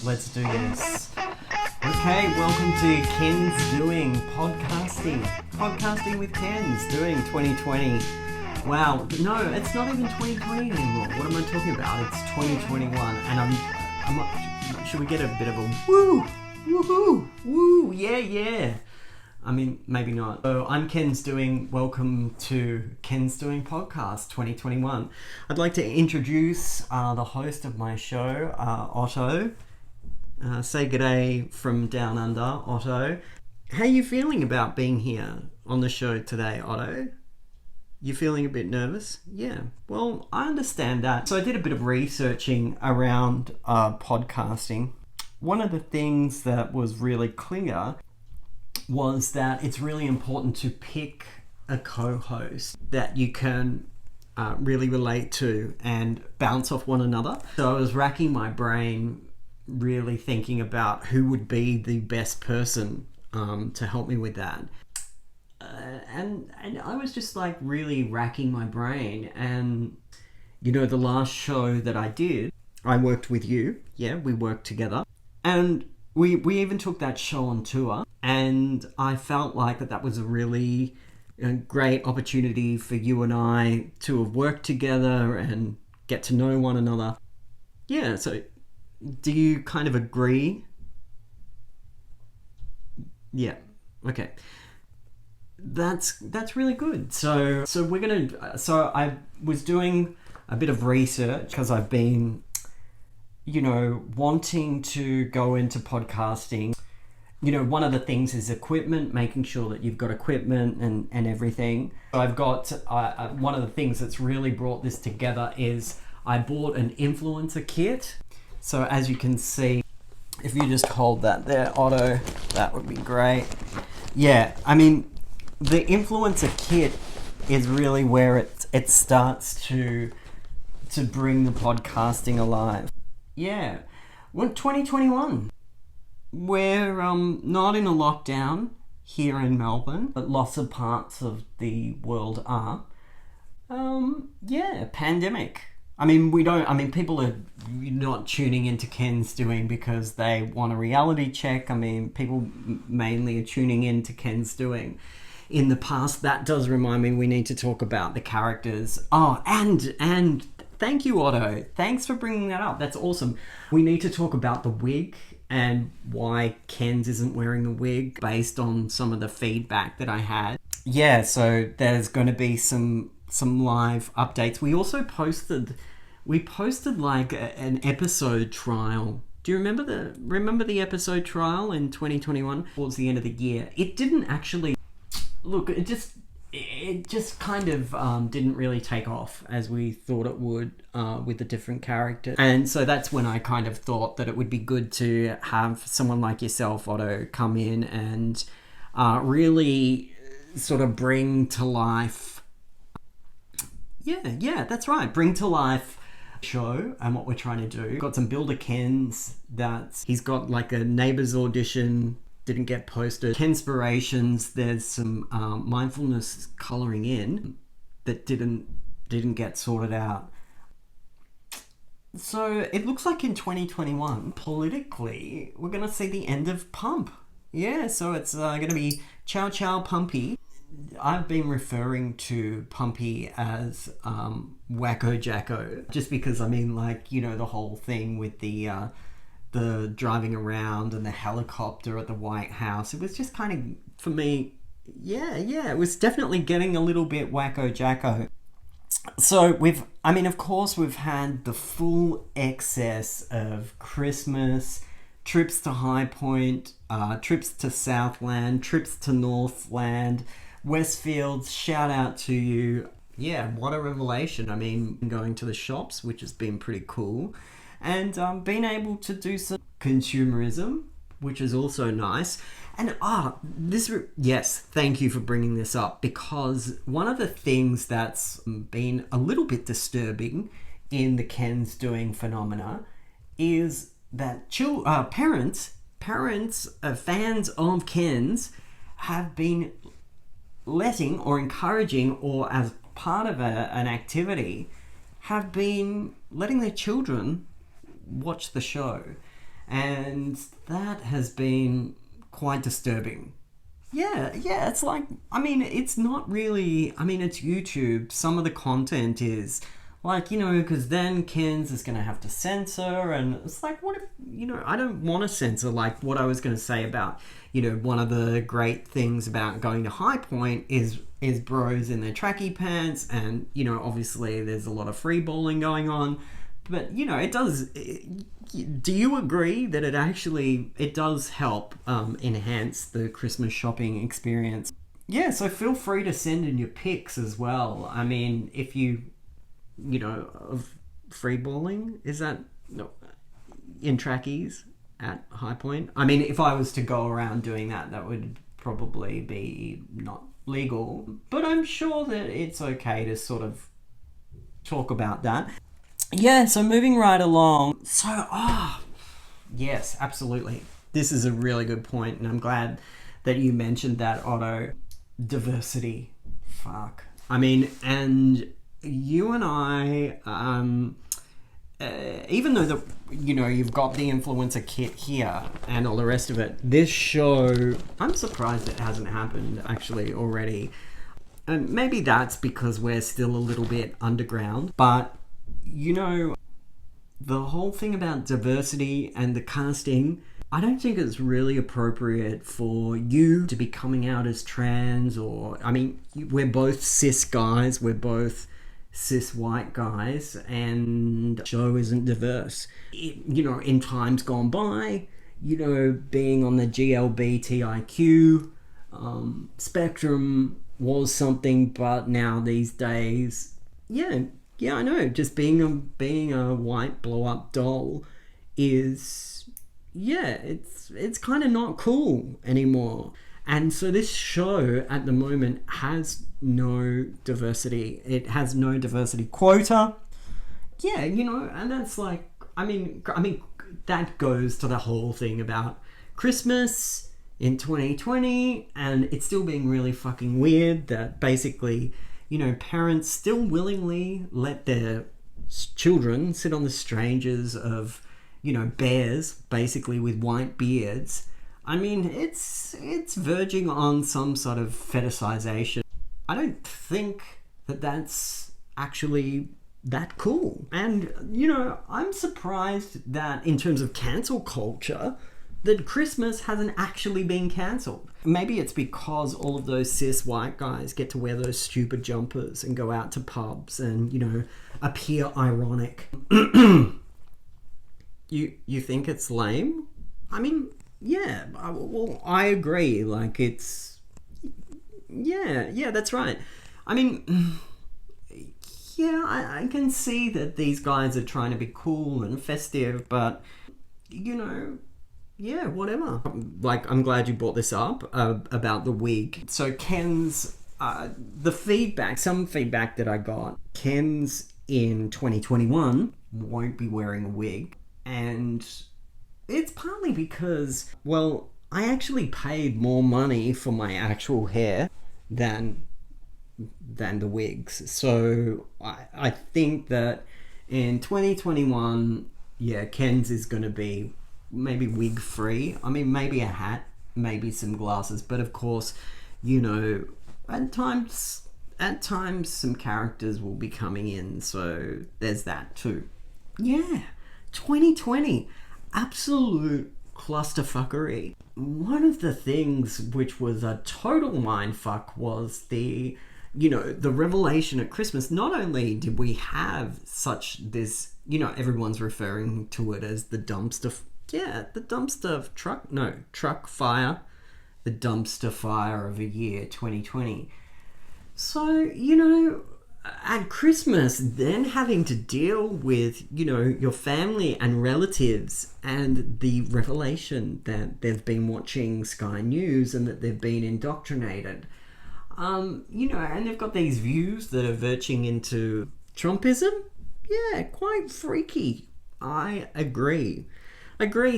Let's do this. Okay, welcome to KENS Doing Podcasting. Podcasting with KENS Doing 2020. Wow, no, it's not even 2020 anymore. What am I talking about? It's 2021, and I'm should we get a bit of a woo, woohoo, woo, yeah. I mean, maybe not. So I'm KENS Doing. Welcome to KENS Doing Podcast 2021. I'd like to introduce the host of my show, Otto. Say g'day from down under, Otto. How are you feeling about being here on the show today, Otto? You feeling a bit nervous? Yeah, well, I understand that. So I did a bit of researching around podcasting. One of the things that was really clear was that it's really important to pick a co-host that you can really relate to and bounce off one another. So I was racking my brain, really thinking about who would be the best person to help me with that. And I was just like really racking my brain. And, you know, the last show that I did, I worked with you. Yeah, we worked together. And we even took that show on tour. And I felt like that was a really great opportunity for you and I to have worked together and get to know one another. Yeah, so do you kind of agree? Yeah, okay. That's really good. So I was doing a bit of research because I've been, you know, wanting to go into podcasting. You know, one of the things is equipment, making sure that you've got equipment and everything. I've got, one of the things that's really brought this together is I bought an influencer kit. So as you can see, if you just hold that there, Otto, that would be great. Yeah, I mean, the influencer kit is really where it starts to bring the podcasting alive. Yeah, well, 2021. We're not in a lockdown here in Melbourne, but lots of parts of the world are. Pandemic. I mean, people are not tuning into KENS Doing because they want a reality check. I mean, people mainly are tuning into KENS Doing. In the past, that does remind me we need to talk about the characters. Oh, and thank you, Otto. Thanks for bringing that up. That's awesome. We need to talk about the wig and why KENS isn't wearing the wig based on some of the feedback that I had. Yeah, so there's going to be some live updates. We also posted like an episode trial. Do you remember the episode trial in 2021 towards the end of the year? It didn't actually look. It just kind of didn't really take off as we thought it would with the different characters. And so that's when I kind of thought that it would be good to have someone like yourself, Otto, come in and really sort of bring to life. Yeah, that's right. Bring to life show and what we're trying to do. Got some Builder KENS that he's got like a neighbours audition. Didn't get posted. Kenspirations, there's some mindfulness colouring in that didn't get sorted out. So it looks like in 2021, politically, we're going to see the end of Pump. Yeah, so it's going to be Ciao Ciao Pumpy. I've been referring to Pumpy as Wacko Jacko, just because, I mean, like, you know, the whole thing with the driving around and the helicopter at the White House. It was just kind of, for me, yeah, it was definitely getting a little bit Wacko Jacko. So of course we've had the full excess of Christmas, trips to High Point, trips to Southland, trips to Northland, Westfields, shout out to you. Yeah, what a revelation. I mean, going to the shops, which has been pretty cool. And being able to do some consumerism, which is also nice. And yes, thank you for bringing this up, because one of the things that's been a little bit disturbing in the KENS Doing phenomena is that parents, fans of KENS have been letting or encouraging, or as part of an activity, have been letting their children watch the show. And that has been quite disturbing. Yeah, it's like, I mean, it's not really, I mean, it's YouTube. Some of the content is like, because then KENS is going to have to censor, and it's like, what if, I don't want to censor, like what I was going to say about, one of the great things about going to High Point is bros in their tracky pants, and, obviously there's a lot of free balling going on, but, do you agree that it does help enhance the Christmas shopping experience? Yeah, so feel free to send in your pics as well. I mean, if of free balling, is that no, in trackies at High Point? I mean, if I was to go around doing that, that would probably be not legal, but I'm sure that it's okay to sort of talk about that. Yeah, so moving right along. So, yes, absolutely. This is a really good point, and I'm glad that you mentioned that, Otto. Diversity. Fuck. I mean, and you and I, even though you've got the influencer kit here and all the rest of it, this show, I'm surprised it hasn't happened actually already. And maybe that's because we're still a little bit underground, but the whole thing about diversity and the casting, I don't think it's really appropriate for you to be coming out as trans, or, I mean, we're both cis guys, we're both cis white guys, and the show isn't diverse. In times gone by, being on the GLBTIQ spectrum was something, but now these days, yeah, I know. Just being a white blow up doll is, it's kind of not cool anymore. And so this show at the moment has no diversity. It has no diversity quota. Yeah, and that's like, I mean that goes to the whole thing about Christmas in 2020, and it's still being really fucking weird that basically, parents still willingly let their children sit on the strangers of, bears, basically with white beards. I mean, it's verging on some sort of fetishization. I don't think that that's actually that cool. And, I'm surprised that in terms of cancel culture, that Christmas hasn't actually been cancelled. Maybe it's because all of those cis white guys get to wear those stupid jumpers and go out to pubs and, appear ironic. You think it's lame? I mean, yeah, well, I agree. Like, it's... Yeah, that's right. I mean, yeah, I can see that these guys are trying to be cool and festive, but, yeah, whatever. Like, I'm glad you brought this up about the wig. So KENS, some feedback that I got, KENS in 2021 won't be wearing a wig. And it's partly because, well, I actually paid more money for my actual hair than the wigs. So I think that in 2021, yeah, KENS is going to be maybe wig free. I mean, maybe a hat, maybe some glasses, but of course, at times some characters will be coming in, so there's that too. Yeah, 2020, absolute clusterfuckery. One of the things which was a total mindfuck was the revelation at Christmas. Not only did we have such this, everyone's referring to it as the dumpster fire, the dumpster fire of a year, 2020. So, at Christmas, then having to deal with, your family and relatives and the revelation that they've been watching Sky News and that they've been indoctrinated. And they've got these views that are verging into Trumpism. Yeah, quite freaky. I agree.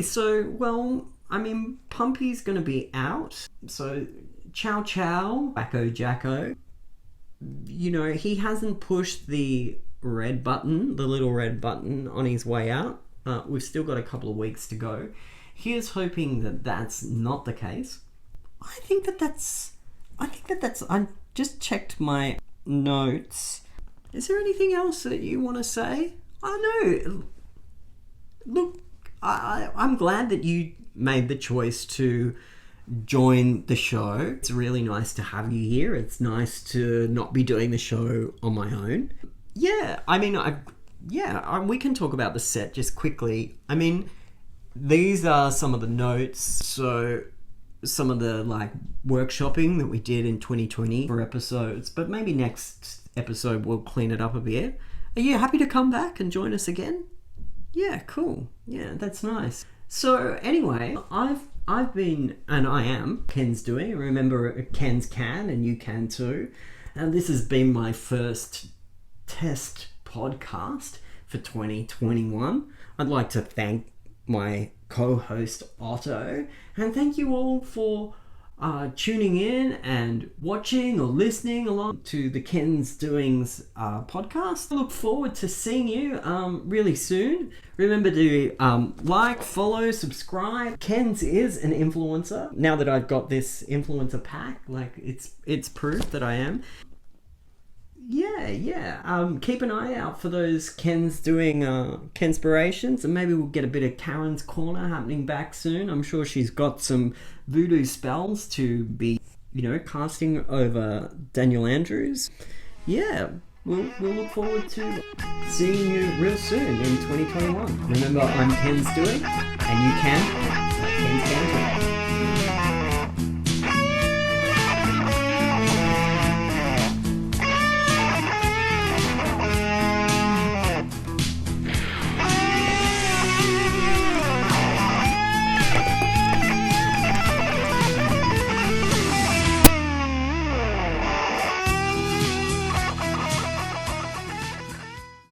So, well, I mean, Pumpy's going to be out. So, Chow Chow, Wacko Jacko, he hasn't pushed the red button, the little red button on his way out. We've still got a couple of weeks to go. Here's hoping that that's not the case. I just checked my notes. Is there anything else that you want to say? I know. Look, I'm glad that you made the choice to join the show. It's really nice to have you here. It's nice to not be doing the show on my own. Yeah, I mean, we can talk about the set just quickly. I mean, these are some of the notes. So some of the workshopping that we did in 2020 for episodes, but maybe next episode we'll clean it up a bit. Are you happy to come back and join us again? Yeah, cool. Yeah, that's nice. So anyway, I've been, and I am, KENS doing. Remember, KENS can and you can too. And this has been my first test podcast for 2021. I'd like to thank my co-host Otto, and thank you all for tuning in and watching or listening along to the KENS Doings podcast. I look forward to seeing you really soon. Remember to like, follow, subscribe. KENS is an influencer. Now that I've got this influencer pack, it's proof that I am. Yeah. Keep an eye out for those KENS doing Kenspirations, and maybe we'll get a bit of Karen's Corner happening back soon. I'm sure she's got some voodoo spells to be, casting over Daniel Andrews. Yeah, we'll look forward to seeing you real soon in 2021. Remember, I'm KENS doing, and you can